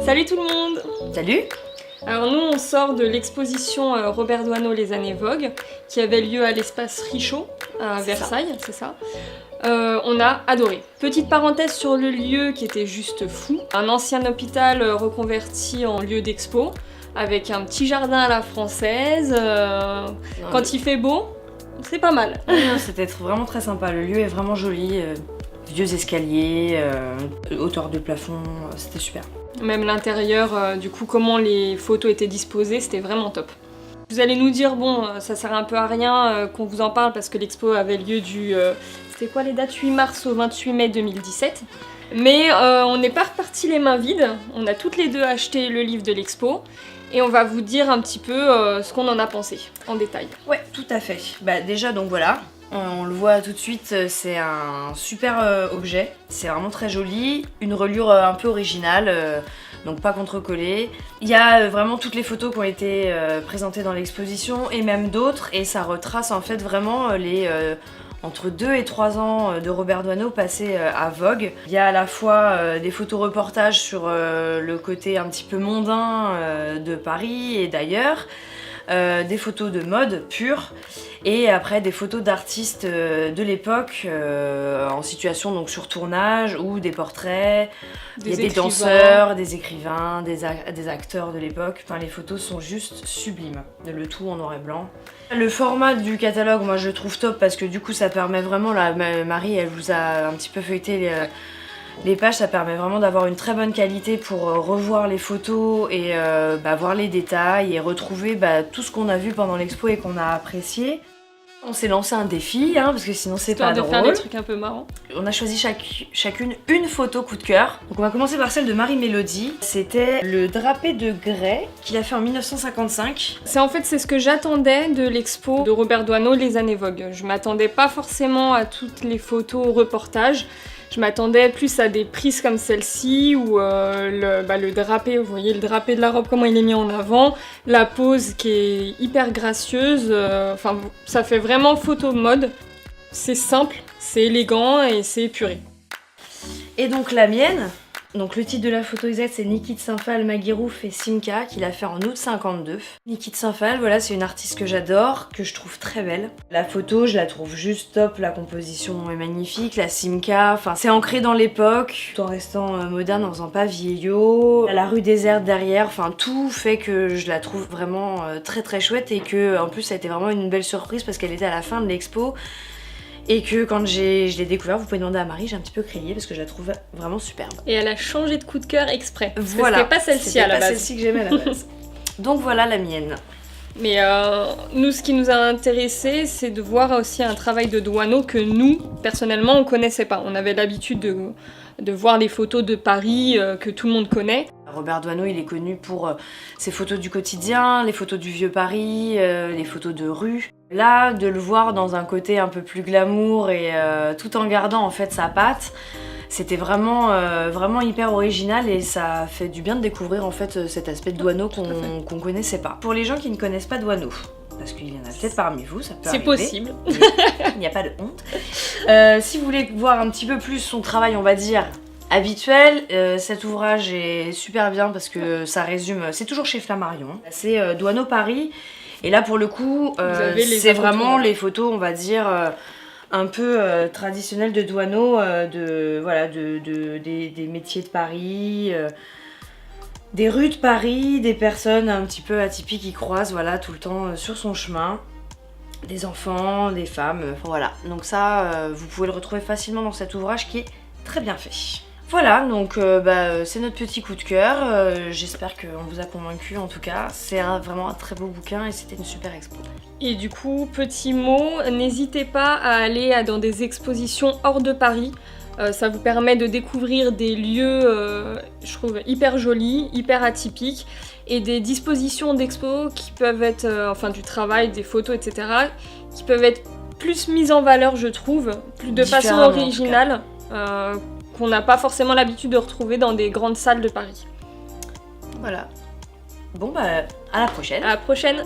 Salut tout le monde! Salut! Alors nous on sort de l'exposition Robert Doisneau Les Années Vogue qui avait lieu à l'espace Richaud à Versailles, c'est ça. On a adoré. Petite parenthèse sur le lieu qui était juste fou. Un ancien hôpital reconverti en lieu d'expo avec un petit jardin à la française. Quand il fait beau, c'est pas mal. C'était vraiment très sympa, le lieu est vraiment joli. Vieux escaliers, hauteur de plafond, c'était super. Même l'intérieur, du coup, comment les photos étaient disposées, c'était vraiment top. Vous allez nous dire, bon, ça sert un peu à rien qu'on vous en parle parce que l'expo avait lieu du... c'était quoi les dates? 8 mars au 28 mai 2017. Mais on n'est pas reparti les mains vides, on a toutes les deux acheté le livre de l'expo et on va vous dire un petit peu ce qu'on en a pensé, en détail. Ouais, tout à fait. Bah déjà, donc voilà. On le voit tout de suite, c'est un super objet, c'est vraiment très joli, une reliure un peu originale, donc pas contrecollée. Il y a vraiment toutes les photos qui ont été présentées dans l'exposition et même d'autres, et ça retrace en fait vraiment les entre 2 et 3 ans de Robert Doisneau passés à Vogue. Il y a à la fois des photos reportages sur le côté un petit peu mondain de Paris et d'ailleurs, des photos de mode pure et après des photos d'artistes de l'époque en situation donc sur tournage ou des portraits, il y a des danseurs, des écrivains, des acteurs de l'époque, enfin les photos sont juste sublimes, le tout en noir et blanc. Le format du catalogue moi je le trouve top parce que du coup ça permet vraiment, là Marie elle vous a un petit peu feuilleté les pages, ça permet vraiment d'avoir une très bonne qualité pour revoir les photos et voir les détails et retrouver tout ce qu'on a vu pendant l'expo et qu'on a apprécié. On s'est lancé un défi, parce que sinon c'est pas drôle. Histoire de faire des trucs un peu marrants. On a choisi chacune une photo coup de cœur. Donc on va commencer par celle de Marie-Mélodie. C'était le drapé de grès qu'il a fait en 1955. C'est ce que j'attendais de l'expo de Robert Doisneau Les Années Vogue. Je m'attendais pas forcément à toutes les photos au reportage. Je m'attendais plus à des prises comme celle-ci où le drapé, vous voyez le drapé de la robe, comment il est mis en avant, la pose qui est hyper gracieuse, ça fait vraiment photo mode. C'est simple, c'est élégant et c'est épuré. Et donc la mienne, donc le titre de la photo exacte c'est Niki de Saint-Phal, Maggie Rouf et Simca qu'il a fait en août 52. Niki de Saint-Phal, voilà, c'est une artiste que j'adore, que je trouve très belle. La photo, je la trouve juste top, la composition est magnifique, la Simca, c'est ancré dans l'époque, tout en restant moderne, en faisant pas vieillot. La rue déserte derrière, tout fait que je la trouve vraiment très très chouette et que en plus ça a été vraiment une belle surprise parce qu'elle était à la fin de l'expo. Et que quand je l'ai découvert, vous pouvez demander à Marie, j'ai un petit peu crié parce que je la trouve vraiment superbe. Et elle a changé de coup de cœur exprès. Voilà. C'était pas celle-ci à la base. C'était pas celle-ci que j'aimais à la base. Donc voilà la mienne. Mais nous, ce qui nous a intéressé, c'est de voir aussi un travail de Doisneau que nous, personnellement, on connaissait pas. On avait l'habitude de voir les photos de Paris que tout le monde connaît. Robert Doisneau, il est connu pour ses photos du quotidien, les photos du vieux Paris, les photos de rue. Là, de le voir dans un côté un peu plus glamour et tout en gardant en fait sa patte, c'était vraiment hyper original et ça fait du bien de découvrir en fait cet aspect de Doisneau qu'on connaissait pas. Pour les gens qui ne connaissent pas Doisneau, parce qu'il y en a peut-être parmi vous, ça peut arriver. C'est possible. Il n'y a pas de honte. Si vous voulez voir un petit peu plus son travail, on va dire, habituel, cet ouvrage est super bien parce que ça résume, c'est toujours chez Flammarion, c'est Doisneau Paris, et là pour le coup, c'est vraiment les photos, on va dire, un peu traditionnelles de Doisneau, des métiers de Paris, des rues de Paris, des personnes un petit peu atypiques qui croisent tout le temps sur son chemin. Des enfants, des femmes, voilà. Donc ça, vous pouvez le retrouver facilement dans cet ouvrage qui est très bien fait. Voilà, donc c'est notre petit coup de cœur. J'espère qu'on vous a convaincu en tout cas. C'est vraiment un très beau bouquin et c'était une super expo. Et du coup, petit mot, n'hésitez pas à aller dans des expositions hors de Paris. Ça vous permet de découvrir des lieux, je trouve, hyper jolis, hyper atypiques, et des dispositions d'expo qui peuvent être, du travail, des photos, etc., qui peuvent être plus mises en valeur, je trouve, de façon originale, qu'on n'a pas forcément l'habitude de retrouver dans des grandes salles de Paris. Voilà. Bon à la prochaine. À la prochaine.